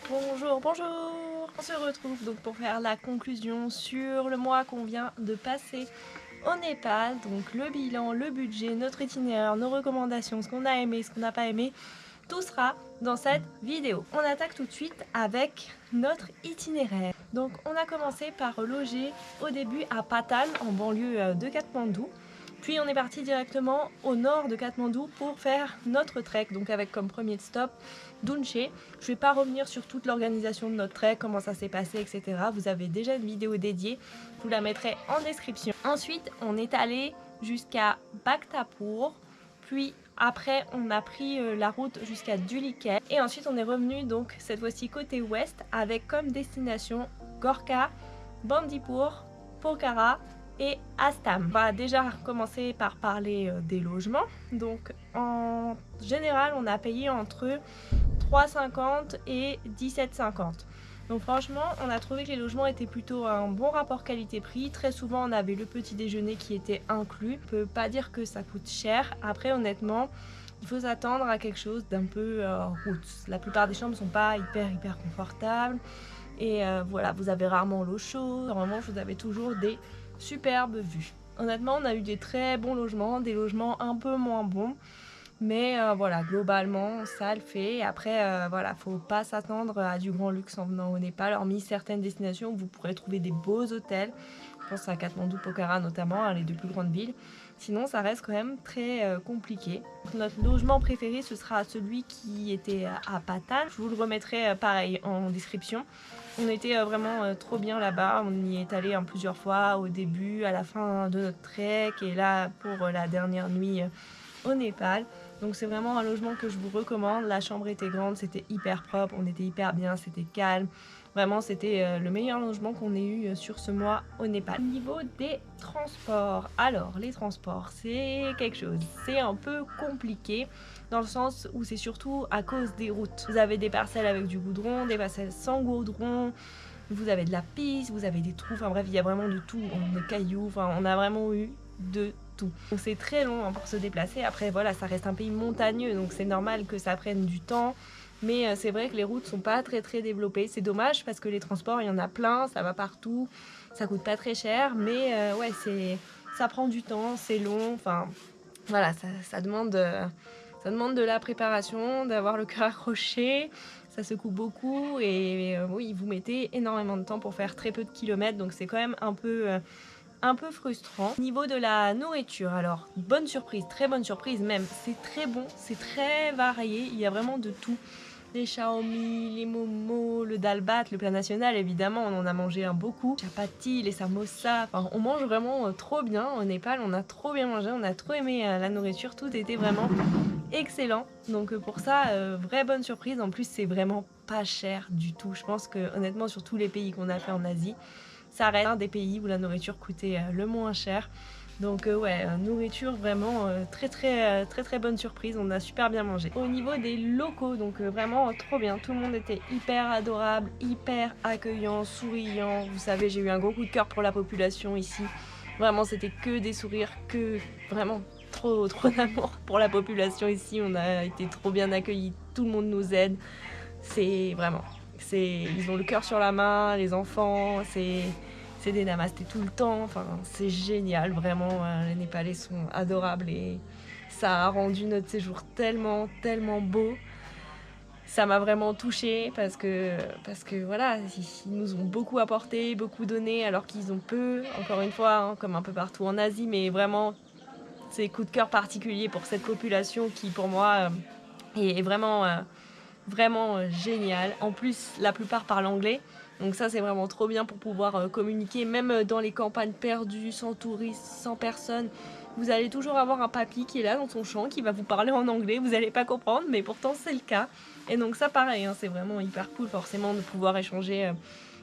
Bonjour, bonjour! On se retrouve donc pour faire la conclusion sur le mois qu'on vient de passer au Népal. Donc le bilan, le budget, notre itinéraire, nos recommandations, ce qu'on a aimé, ce qu'on n'a pas aimé, tout sera dans cette vidéo. On attaque tout de suite avec notre itinéraire. Donc on a commencé par loger au début à Patan, en banlieue de Katmandou. Puis on est parti directement au nord de Katmandou pour faire notre trek, donc avec comme premier stop Dounché. Je ne vais pas revenir sur toute l'organisation de notre trek, comment ça s'est passé, etc. Vous avez déjà une vidéo dédiée, je vous la mettrai en description. Ensuite, on est allé jusqu'à Bhaktapur, puis après on a pris la route jusqu'à Dulikhel et ensuite on est revenu donc cette fois-ci côté ouest avec comme destination Gorkha, Bandipur, Pokhara et Astam. On va déjà commencer par parler des logements. Donc en général on a payé entre 3,50 et 17,50. Donc franchement on a trouvé que les logements étaient plutôt un bon rapport qualité-prix. Très souvent on avait le petit déjeuner qui était inclus. On peut pas dire que ça coûte cher. Après honnêtement il faut s'attendre à quelque chose d'un peu roots. La plupart des chambres ne sont pas hyper confortables. Et voilà, vous avez rarement l'eau chaude. En revanche vous avez toujours des superbes vues. Honnêtement on a eu des très bons logements, des logements un peu moins bons. Mais voilà, globalement, ça le fait. Après, voilà, faut pas s'attendre à du grand luxe en venant au Népal, hormis certaines destinations où vous pourrez trouver des beaux hôtels. Je pense à Katmandou, Pokhara notamment, hein, les deux plus grandes villes. Sinon, ça reste quand même très compliqué. Notre logement préféré, ce sera celui qui était à Patan. Je vous le remettrai pareil en description. On était vraiment trop bien là-bas. On y est allé plusieurs fois, au début, à la fin de notre trek, et là pour la dernière nuit au Népal. Donc c'est vraiment un logement que je vous recommande. La chambre était grande, c'était hyper propre, on était hyper bien, c'était calme. Vraiment, c'était le meilleur logement qu'on ait eu sur ce mois au Népal. Au niveau des transports, alors les transports, c'est quelque chose. C'est un peu compliqué dans le sens où c'est surtout à cause des routes. Vous avez des parcelles avec du goudron, des parcelles sans goudron. Vous avez de la piste, vous avez des trous, enfin bref, il y a vraiment de tout. Des cailloux, enfin on a vraiment eu de tout. Donc c'est très long pour se déplacer. Après voilà, ça reste un pays montagneux, donc c'est normal que ça prenne du temps. Mais c'est vrai que les routes sont pas très développées. C'est dommage parce que les transports, il y en a plein, ça va partout, ça coûte pas très cher. Mais ouais, ça prend du temps, c'est long. Enfin voilà, ça demande de la préparation, d'avoir le cœur accroché. Ça secoue beaucoup et oui, vous mettez énormément de temps pour faire très peu de kilomètres. Donc c'est quand même un peu frustrant. Au niveau de la nourriture, alors bonne surprise, très bonne surprise même, c'est très bon, c'est très varié, il y a vraiment de tout. Les chaomi, les momos, le dalbat, le plat national évidemment, on en a mangé beaucoup. Chapati, les samosas, enfin on mange vraiment trop bien au Népal, on a trop bien mangé, on a trop aimé la nourriture, tout était vraiment excellent. Donc pour ça, vraie bonne surprise, en plus c'est vraiment pas cher du tout. Je pense que honnêtement sur tous les pays qu'on a fait en Asie, ça reste un des pays où la nourriture coûtait le moins cher. Donc ouais, nourriture vraiment très bonne surprise, on a super bien mangé. Au niveau des locaux, donc vraiment trop bien, tout le monde était hyper adorable, hyper accueillant, souriant. Vous savez, j'ai eu un gros coup de cœur pour la population ici. Vraiment, c'était que des sourires, que vraiment trop d'amour pour la population ici. On a été trop bien accueillis, tout le monde nous aide. C'est vraiment, ils ont le cœur sur la main, les enfants, c'est des namastés tout le temps, enfin c'est génial, vraiment, les Népalais sont adorables et ça a rendu notre séjour tellement beau. Ça m'a vraiment touchée parce que voilà, ils nous ont beaucoup apporté, beaucoup donné alors qu'ils ont peu, encore une fois, hein, comme un peu partout en Asie, mais vraiment c'est coup de cœur particulier pour cette population qui pour moi est vraiment génial. En plus, la plupart parlent anglais. Donc ça, c'est vraiment trop bien pour pouvoir communiquer. Même dans les campagnes perdues, sans touristes, sans personne, vous allez toujours avoir un papy qui est là dans son champ, qui va vous parler en anglais. Vous n'allez pas comprendre, mais pourtant, c'est le cas. Et donc ça, pareil, hein, c'est vraiment hyper cool, forcément, de pouvoir échanger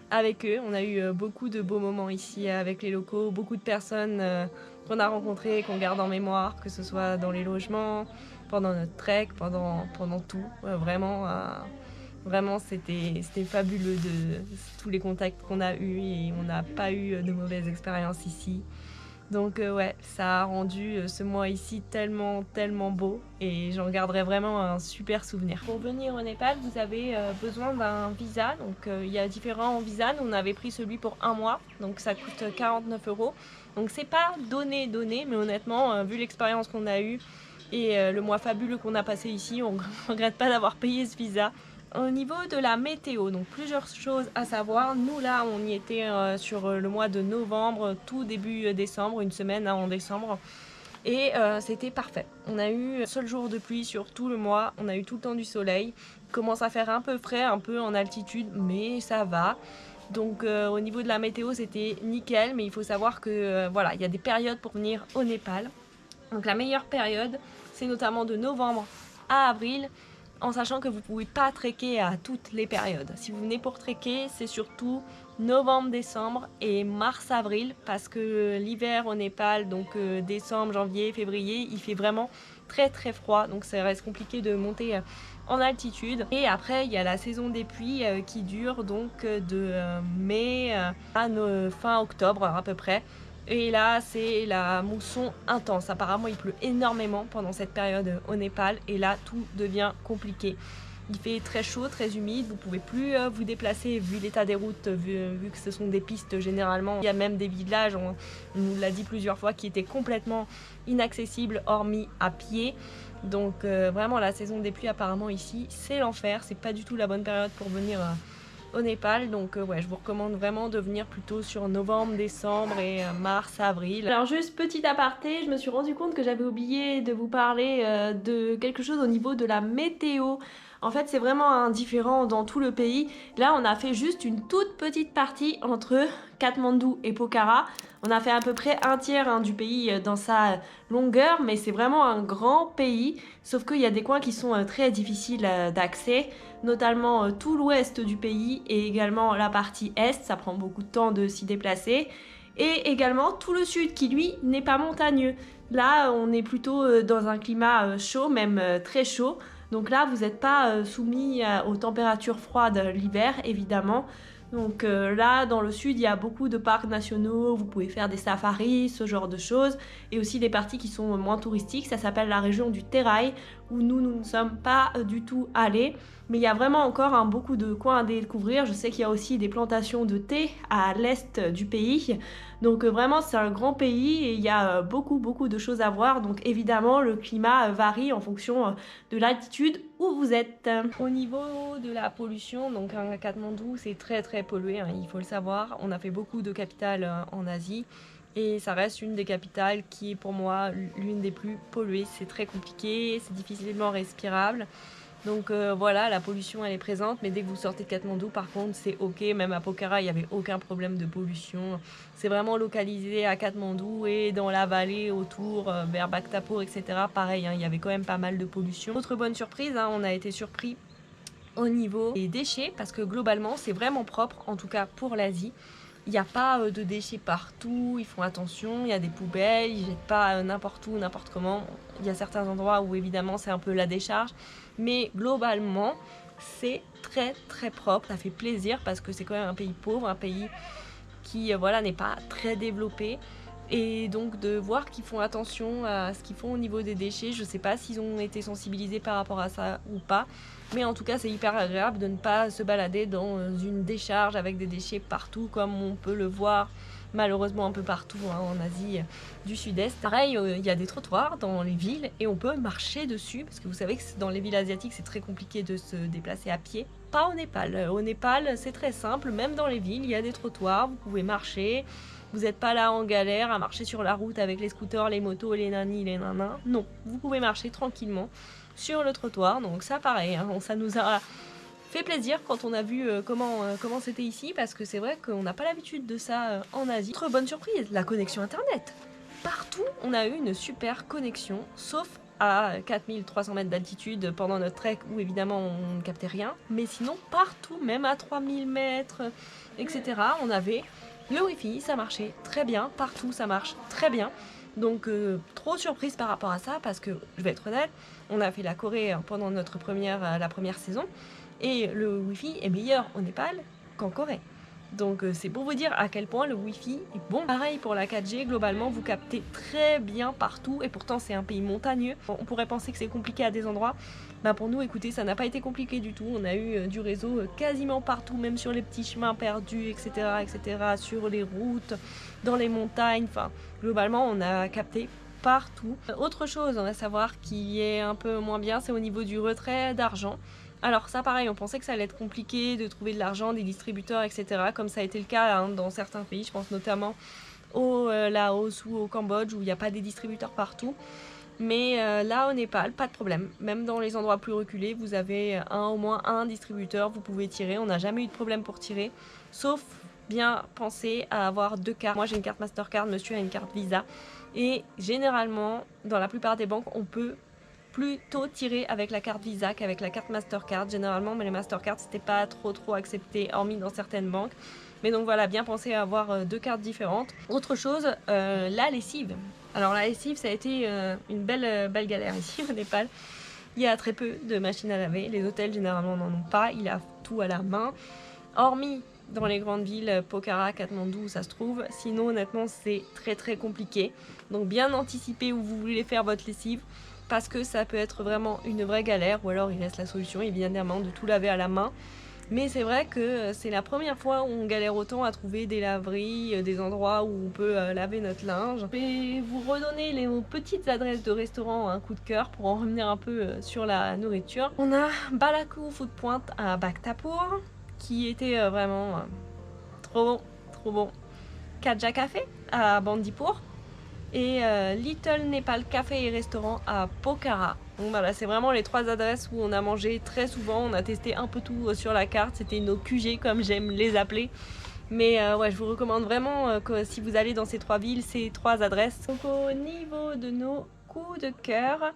avec eux. On a eu beaucoup de beaux moments ici avec les locaux, beaucoup de personnes qu'on a rencontrées, qu'on garde en mémoire, que ce soit dans les logements, pendant notre trek, pendant tout. Vraiment, c'était fabuleux de tous les contacts qu'on a eus et on n'a pas eu de mauvaises expériences ici. Donc ouais, ça a rendu ce mois ici tellement beau et j'en garderai vraiment un super souvenir. Pour venir au Népal, vous avez besoin d'un visa. Donc il y a différents visas. Nous on avait pris celui pour 1 mois, donc ça coûte 49 €. Donc c'est pas donné, mais honnêtement, vu l'expérience qu'on a eue et le mois fabuleux qu'on a passé ici, on regrette pas d'avoir payé ce visa. Au niveau de la météo, donc plusieurs choses à savoir. Nous là, on y était sur le mois de novembre, tout début décembre, une semaine en décembre. Et c'était parfait. On a eu un seul jour de pluie sur tout le mois, on a eu tout le temps du soleil. Il commence à faire un peu frais, un peu en altitude, mais ça va. Donc au niveau de la météo, c'était nickel, mais il faut savoir que voilà, il y a des périodes pour venir au Népal. Donc la meilleure période, c'est notamment de novembre à avril, en sachant que vous ne pouvez pas trekker à toutes les périodes. Si vous venez pour trekker, c'est surtout novembre, décembre et mars-avril, parce que l'hiver au Népal, donc décembre, janvier, février, il fait vraiment très froid, donc ça reste compliqué de monter en altitude. Et après, il y a la saison des pluies qui dure donc de mai à fin octobre à peu près. Et là, c'est la mousson intense. Apparemment, il pleut énormément pendant cette période au Népal. Et là, tout devient compliqué. Il fait très chaud, très humide. Vous ne pouvez plus vous déplacer vu l'état des routes, vu que ce sont des pistes généralement. Il y a même des villages, on nous l'a dit plusieurs fois, qui étaient complètement inaccessibles, hormis à pied. Donc vraiment, la saison des pluies, apparemment, ici, c'est l'enfer. C'est pas du tout la bonne période pour venir au Népal, donc ouais, je vous recommande vraiment de venir plutôt sur novembre, décembre et mars, avril. Alors juste petit aparté, je me suis rendu compte que j'avais oublié de vous parler de quelque chose au niveau de la météo. En fait, c'est vraiment indifférent dans tout le pays. Là, on a fait juste une toute petite partie entre Katmandou et Pokhara. On a fait à peu près un tiers du pays dans sa longueur, mais c'est vraiment un grand pays. Sauf qu'il y a des coins qui sont très difficiles d'accès, notamment tout l'ouest du pays et également la partie est. Ça prend beaucoup de temps de s'y déplacer. Et également tout le sud qui, lui, n'est pas montagneux. Là, on est plutôt dans un climat chaud, même très chaud. Donc là, vous n'êtes pas soumis aux températures froides l'hiver, évidemment. Donc là, dans le sud, il y a beaucoup de parcs nationaux, vous pouvez faire des safaris, ce genre de choses. Et aussi des parties qui sont moins touristiques, ça s'appelle la région du Terai, où nous ne sommes pas du tout allés. Mais il y a vraiment encore beaucoup de coins à découvrir. Je sais qu'il y a aussi des plantations de thé à l'est du pays. Donc vraiment, c'est un grand pays et il y a beaucoup de choses à voir. Donc évidemment, le climat varie en fonction de l'altitude où vous êtes. Au niveau de la pollution, donc à Katmandou, c'est très pollué, hein, il faut le savoir. On a fait beaucoup de capitales en Asie. Et ça reste une des capitales qui est pour moi l'une des plus polluées. C'est très compliqué, c'est difficilement respirable. Donc voilà, la pollution elle est présente, mais dès que vous sortez de Katmandou, par contre, c'est ok. Même à Pokhara, il n'y avait aucun problème de pollution. C'est vraiment localisé à Katmandou et dans la vallée autour, vers Bhaktapur, etc. Pareil, hein, il y avait quand même pas mal de pollution. Autre bonne surprise, hein, on a été surpris au niveau des déchets, parce que globalement, c'est vraiment propre, en tout cas pour l'Asie. Il n'y a pas de déchets partout, ils font attention, il y a des poubelles, ils ne jettent pas n'importe où, n'importe comment. Il y a certains endroits où évidemment c'est un peu la décharge, mais globalement c'est très propre, ça fait plaisir parce que c'est quand même un pays pauvre, un pays qui voilà, n'est pas très développé. Et donc de voir qu'ils font attention à ce qu'ils font au niveau des déchets, je sais pas s'ils ont été sensibilisés par rapport à ça ou pas, mais en tout cas c'est hyper agréable de ne pas se balader dans une décharge avec des déchets partout comme on peut le voir malheureusement un peu partout hein, en Asie du Sud-Est. Pareil, il y a des trottoirs dans les villes et on peut marcher dessus, parce que vous savez que dans les villes asiatiques c'est très compliqué de se déplacer à pied. Pas au Népal. Au Népal c'est très simple, même dans les villes il y a des trottoirs, vous pouvez marcher. Vous n'êtes pas là en galère à marcher sur la route avec les scooters, les motos, les nanis, les nanas. Non, vous pouvez marcher tranquillement sur le trottoir. Donc ça pareil, hein, ça nous a fait plaisir quand on a vu comment c'était ici, parce que c'est vrai qu'on n'a pas l'habitude de ça en Asie. Autre bonne surprise, la connexion internet. Partout, on a eu une super connexion, sauf à 4300 mètres d'altitude pendant notre trek où évidemment on ne captait rien. Mais sinon, partout, même à 3000 mètres, etc., on avait le Wi-Fi, ça marchait très bien, partout ça marche très bien. Donc trop surprise par rapport à ça, parce que je vais être honnête, on a fait la Corée pendant la première saison et le Wi-Fi est meilleur au Népal qu'en Corée. Donc c'est pour vous dire à quel point le Wi-Fi est bon. Pareil pour la 4G, globalement vous captez très bien partout et pourtant c'est un pays montagneux. On pourrait penser que c'est compliqué à des endroits. Bah pour nous, écoutez, ça n'a pas été compliqué du tout. On a eu du réseau quasiment partout, même sur les petits chemins perdus, etc., etc., sur les routes, dans les montagnes. Enfin, globalement, on a capté partout. Autre chose à savoir qui est un peu moins bien, c'est au niveau du retrait d'argent. Alors ça pareil, on pensait que ça allait être compliqué de trouver de l'argent, des distributeurs, etc. Comme ça a été le cas hein, dans certains pays, je pense notamment au Laos ou au Cambodge où il n'y a pas des distributeurs partout. Mais là au Népal, pas de problème. Même dans les endroits plus reculés, vous avez au moins un distributeur, vous pouvez tirer. On n'a jamais eu de problème pour tirer, sauf bien penser à avoir 2 cartes. Moi j'ai une carte Mastercard, monsieur a une carte Visa. Et généralement, dans la plupart des banques, on peut plutôt tirer avec la carte Visa qu'avec la carte Mastercard généralement, mais les Mastercard c'était pas trop accepté hormis dans certaines banques. Mais donc voilà, bien penser à avoir 2 cartes différentes. Autre chose, la lessive. Alors la lessive ça a été une belle galère ici au Népal. Il y a très peu de machines à laver, les hôtels généralement n'en ont pas, il a tout à la main. Hormis dans les grandes villes, Pokhara, Katmandou, où ça se trouve. Sinon, honnêtement, c'est très compliqué. Donc, bien anticiper où vous voulez faire votre lessive, parce que ça peut être vraiment une vraie galère, ou alors il reste la solution, évidemment, de tout laver à la main. Mais c'est vrai que c'est la première fois où on galère autant à trouver des laveries, des endroits où on peut laver notre linge. Je vais vous redonner les petites adresses de restaurants, un coup de cœur, pour en revenir un peu sur la nourriture. On a Balakou Food Point à Bhaktapur, qui était vraiment trop bon. Kaja Café à Bandipur et Little Nepal Café et Restaurant à Pokhara. Donc voilà, c'est vraiment les 3 adresses où on a mangé très souvent. On a testé un peu tout sur la carte. C'était nos QG comme j'aime les appeler. Mais ouais, je vous recommande vraiment que si vous allez dans ces 3 villes, ces 3 adresses. Donc au niveau de nos coups de cœur,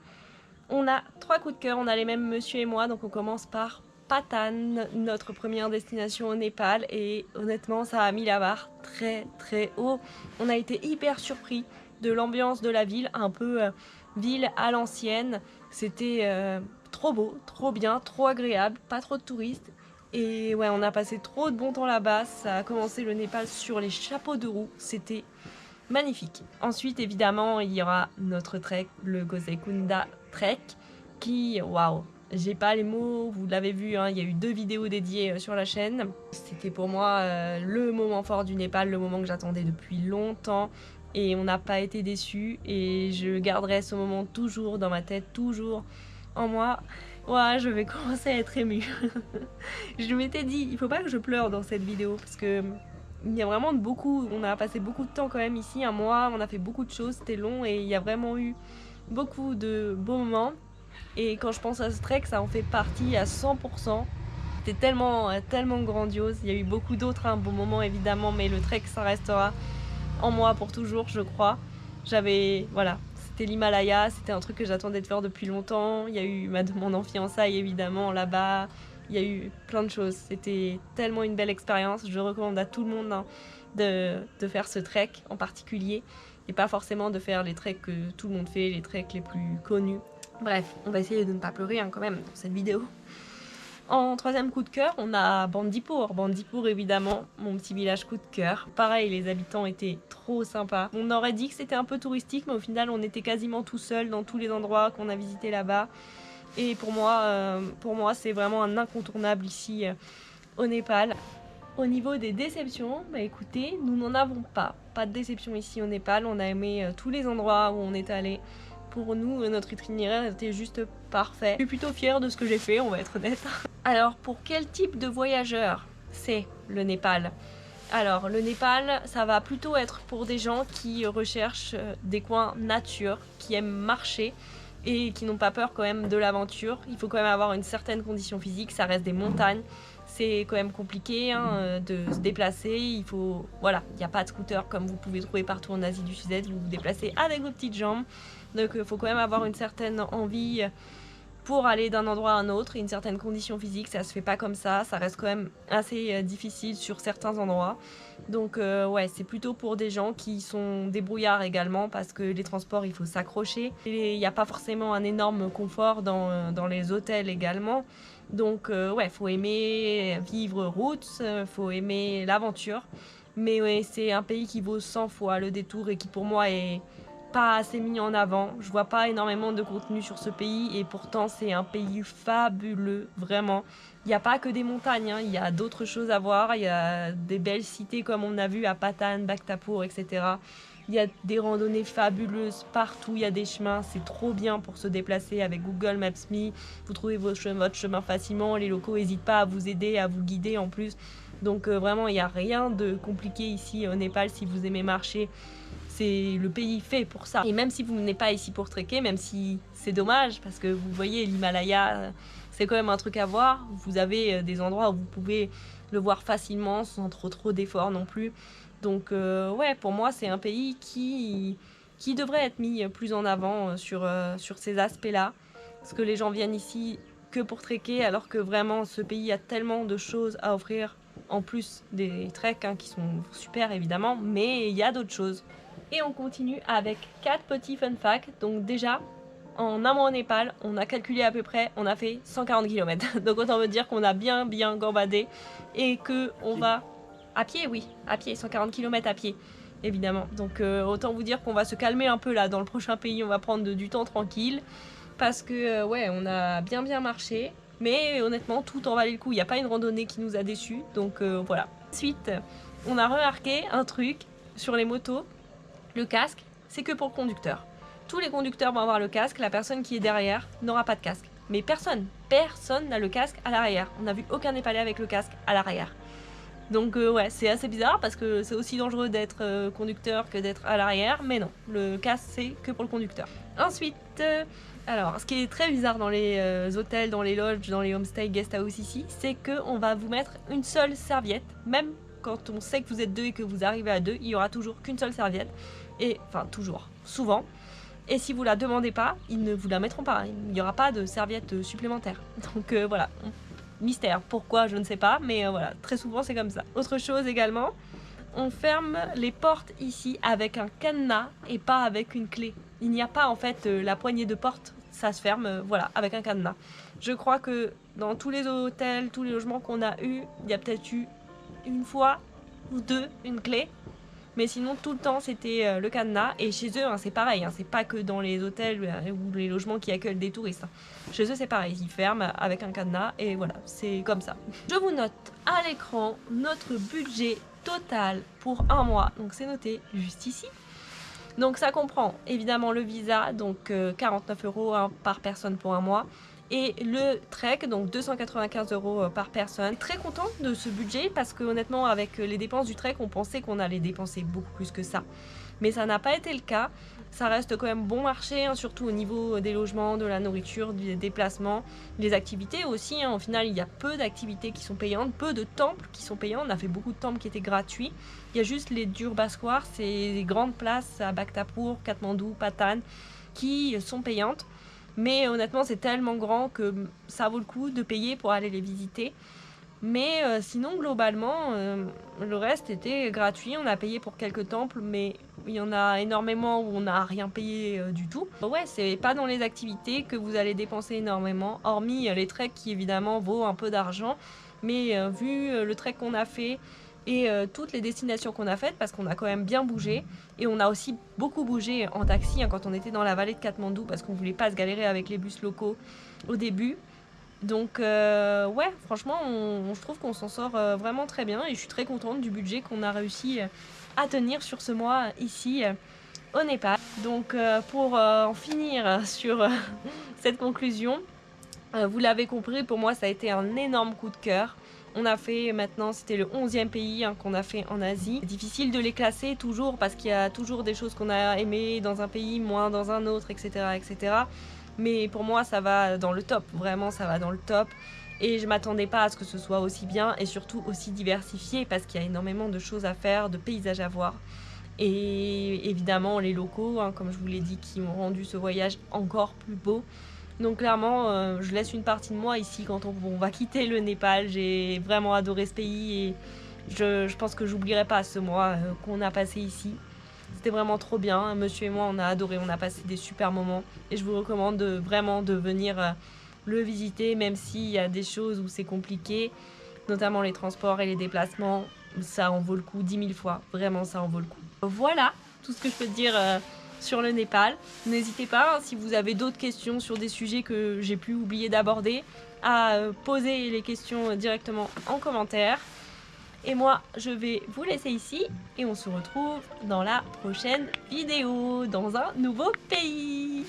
on a 3 coups de cœur. On a les mêmes monsieur et moi. Donc on commence par Patan, notre première destination au Népal, et honnêtement ça a mis la barre très haut. On a été hyper surpris de l'ambiance de la ville, un peu ville à l'ancienne. C'était trop beau, trop bien, trop agréable, pas trop de touristes. Et ouais, on a passé trop de bon temps là-bas. Ça a commencé le Népal sur les chapeaux de roue, c'était magnifique. Ensuite évidemment il y aura notre trek, le Gosekunda Trek, qui waouh, j'ai pas les mots, vous l'avez vu, hein, il y a eu 2 vidéos dédiées sur la chaîne. C'était pour moi le moment fort du Népal, le moment que j'attendais depuis longtemps. Et on n'a pas été déçus. Et je garderai ce moment toujours dans ma tête, toujours en moi. Ouais, je vais commencer à être émue. Je m'étais dit, il faut pas que je pleure dans cette vidéo, parce que il y a vraiment on a passé beaucoup de temps quand même ici, un mois, on a fait beaucoup de choses, c'était long et il y a vraiment eu beaucoup de beaux moments. Et quand je pense à ce trek, ça en fait partie à 100%. C'était tellement grandiose. Il y a eu beaucoup d'autres beaux moments évidemment, mais le trek ça restera en moi pour toujours, je crois. Voilà, c'était l'Himalaya, c'était un truc que j'attendais de faire depuis longtemps. Il y a eu ma demande en fiançailles évidemment là-bas. Il y a eu plein de choses. C'était tellement une belle expérience. Je recommande à tout le monde de faire ce trek en particulier. Et pas forcément de faire les treks que tout le monde fait, les treks les plus connus. Bref, on va essayer de ne pas pleurer quand même dans cette vidéo. En 3e coup de cœur, on a Bandipur. Bandipur, évidemment, mon petit village coup de cœur. Pareil, les habitants étaient trop sympas. On aurait dit que c'était un peu touristique, mais au final, on était quasiment tout seul dans tous les endroits qu'on a visités là-bas. Et pour moi, c'est vraiment un incontournable ici au Népal. Au niveau des déceptions, bah écoutez, nous n'en avons pas. Pas de déception ici au Népal. On a aimé tous les endroits où on est allé. Pour nous, notre itinéraire était juste parfait. Je suis plutôt fière de ce que j'ai fait, on va être honnête. Alors, pour quel type de voyageur c'est le Népal? Alors, le Népal, ça va plutôt être pour des gens qui recherchent des coins nature, qui aiment marcher et qui n'ont pas peur quand même de l'aventure. Il faut quand même avoir une certaine condition physique, ça reste des montagnes. C'est quand même compliqué de se déplacer. Voilà, il n'y a pas de scooter comme vous pouvez trouver partout en Asie du Sud-Est. Vous vous déplacez avec vos petites jambes. Donc il faut quand même avoir une certaine envie pour aller d'un endroit à un autre et une certaine condition physique. Ça se fait pas comme ça. Ça reste quand même assez difficile sur certains endroits. Donc ouais, c'est plutôt pour des gens qui sont débrouillards également, parce que les transports, il faut s'accrocher. Il n'y a pas forcément un énorme confort dans les hôtels également. Donc ouais, faut aimer vivre roots, faut aimer l'aventure. Mais ouais, c'est un pays qui vaut 100 fois le détour et qui pour moi est pas assez mis en avant. Je vois pas énormément de contenu sur ce pays et pourtant c'est un pays fabuleux, vraiment. Il n'y a pas que des montagnes, hein, il y a d'autres choses à voir. Il y a des belles cités comme on a vu à Patan, Bhaktapur, etc. Il y a des randonnées fabuleuses partout, il y a des chemins, c'est trop bien pour se déplacer avec Google Maps Me. Vous trouvez votre chemin facilement, les locaux n'hésitent pas à vous aider, à vous guider en plus. Donc vraiment, il n'y a rien de compliqué ici au Népal si vous aimez marcher. C'est le pays fait pour ça. Et même si vous venez pas ici pour trekker, même si c'est dommage, parce que vous voyez l'Himalaya, c'est quand même un truc à voir. Vous avez des endroits où vous pouvez le voir facilement, sans trop d'efforts non plus. Donc ouais, pour moi, c'est un pays qui devrait être mis plus en avant sur ces aspects-là. Parce que les gens viennent ici que pour trekker, alors que vraiment, ce pays a tellement de choses à offrir, en plus des treks hein, qui sont super évidemment, mais il y a d'autres choses. Et on continue avec 4 petits fun facts. Donc déjà, en un mois au Népal, on a calculé à peu près, on a fait 140 km. Donc autant veut dire qu'on a bien gambadé et que on va à pied, oui, à pied, 140 km à pied, évidemment. Donc autant vous dire qu'on va se calmer un peu là. Dans le prochain pays, on va prendre du temps tranquille parce que ouais, on a bien marché. Mais honnêtement, tout en valait le coup. Il n'y a pas une randonnée qui nous a déçus. Donc voilà. Ensuite, on a remarqué un truc sur les motos. Le casque, c'est que pour le conducteur. Tous les conducteurs vont avoir le casque, la personne qui est derrière n'aura pas de casque. Mais personne n'a le casque à l'arrière. On n'a vu aucun Népalais avec le casque à l'arrière. Donc ouais, c'est assez bizarre parce que c'est aussi dangereux d'être conducteur que d'être à l'arrière, mais non, le casque c'est que pour le conducteur. Ensuite, alors ce qui est très bizarre dans les hôtels, dans les lodges, dans les homestays, guest house ici, c'est qu'on va vous mettre une seule serviette, même quand on sait que vous êtes deux et que vous arrivez à deux, il y aura toujours qu'une seule serviette. Et enfin toujours, souvent. Et si vous la demandez pas, ils ne vous la mettront pas. Il n'y aura pas de serviette supplémentaire. Donc voilà. Mystère. Pourquoi, je ne sais pas. Mais voilà, très souvent c'est comme ça. Autre chose également, on ferme les portes ici avec un cadenas et pas avec une clé. Il n'y a pas en fait la poignée de porte. Ça se ferme, voilà, avec un cadenas. Je crois que dans tous les hôtels, tous les logements qu'on a eu, il y a peut-être eu une fois ou deux une clé, mais sinon tout le temps c'était le cadenas. Et chez eux hein, c'est pareil, hein, c'est pas que dans les hôtels ou les logements qui accueillent des touristes hein. Chez eux c'est pareil, ils ferment avec un cadenas et voilà, c'est comme ça. Je vous note à l'écran notre budget total pour un mois, donc c'est noté juste ici. Donc ça comprend évidemment le visa, donc 49 € hein, par personne pour un mois. Et le trek, donc 295 € par personne. Très contente de ce budget parce que honnêtement avec les dépenses du trek, on pensait qu'on allait dépenser beaucoup plus que ça. Mais ça n'a pas été le cas. Ça reste quand même bon marché, hein, surtout au niveau des logements, de la nourriture, des déplacements, des activités aussi. Hein. Au final, il y a peu d'activités qui sont payantes, peu de temples qui sont payants. On a fait beaucoup de temples qui étaient gratuits. Il y a juste les Durbaskar, c'est les grandes places à Bhaktapur, Katmandou, Patan, qui sont payantes. Mais honnêtement, c'est tellement grand que ça vaut le coup de payer pour aller les visiter. Mais sinon, globalement, le reste était gratuit. On a payé pour quelques temples, mais il y en a énormément où on n'a rien payé du tout. Ouais, c'est pas dans les activités que vous allez dépenser énormément, hormis les treks qui évidemment vaut un peu d'argent. Mais vu le trek qu'on a fait et toutes les destinations qu'on a faites, parce qu'on a quand même bien bougé, et on a aussi beaucoup bougé en taxi hein, quand on était dans la vallée de Katmandou, parce qu'on voulait pas se galérer avec les bus locaux au début. Donc ouais, franchement, je trouve qu'on s'en sort vraiment très bien et je suis très contente du budget qu'on a réussi à tenir sur ce mois ici au Népal. Donc pour en finir sur cette conclusion, vous l'avez compris, pour moi ça a été un énorme coup de cœur. On a fait maintenant, c'était le 11e pays hein, qu'on a fait en Asie. C'est difficile de les classer toujours parce qu'il y a toujours des choses qu'on a aimées dans un pays, moins dans un autre, etc. etc. Mais pour moi, ça va dans le top. Vraiment, ça va dans le top. Et je ne m'attendais pas à ce que ce soit aussi bien et surtout aussi diversifié parce qu'il y a énormément de choses à faire, de paysages à voir. Et évidemment, les locaux, hein, comme je vous l'ai dit, qui ont rendu ce voyage encore plus beau. Donc clairement, je laisse une partie de moi ici quand on va quitter le Népal. J'ai vraiment adoré ce pays et je pense que j'oublierai pas ce mois qu'on a passé ici. C'était vraiment trop bien. Monsieur et moi, on a adoré. On a passé des super moments. Et je vous recommande vraiment de venir le visiter, même s'il y a des choses où c'est compliqué, notamment les transports et les déplacements. Ça en vaut le coup 10 000 fois, vraiment ça en vaut le coup. Voilà tout ce que je peux te dire sur le Népal. N'hésitez pas, si vous avez d'autres questions sur des sujets que j'ai pu oublier d'aborder, à poser les questions directement en commentaire. Et moi, je vais vous laisser ici et on se retrouve dans la prochaine vidéo, dans un nouveau pays.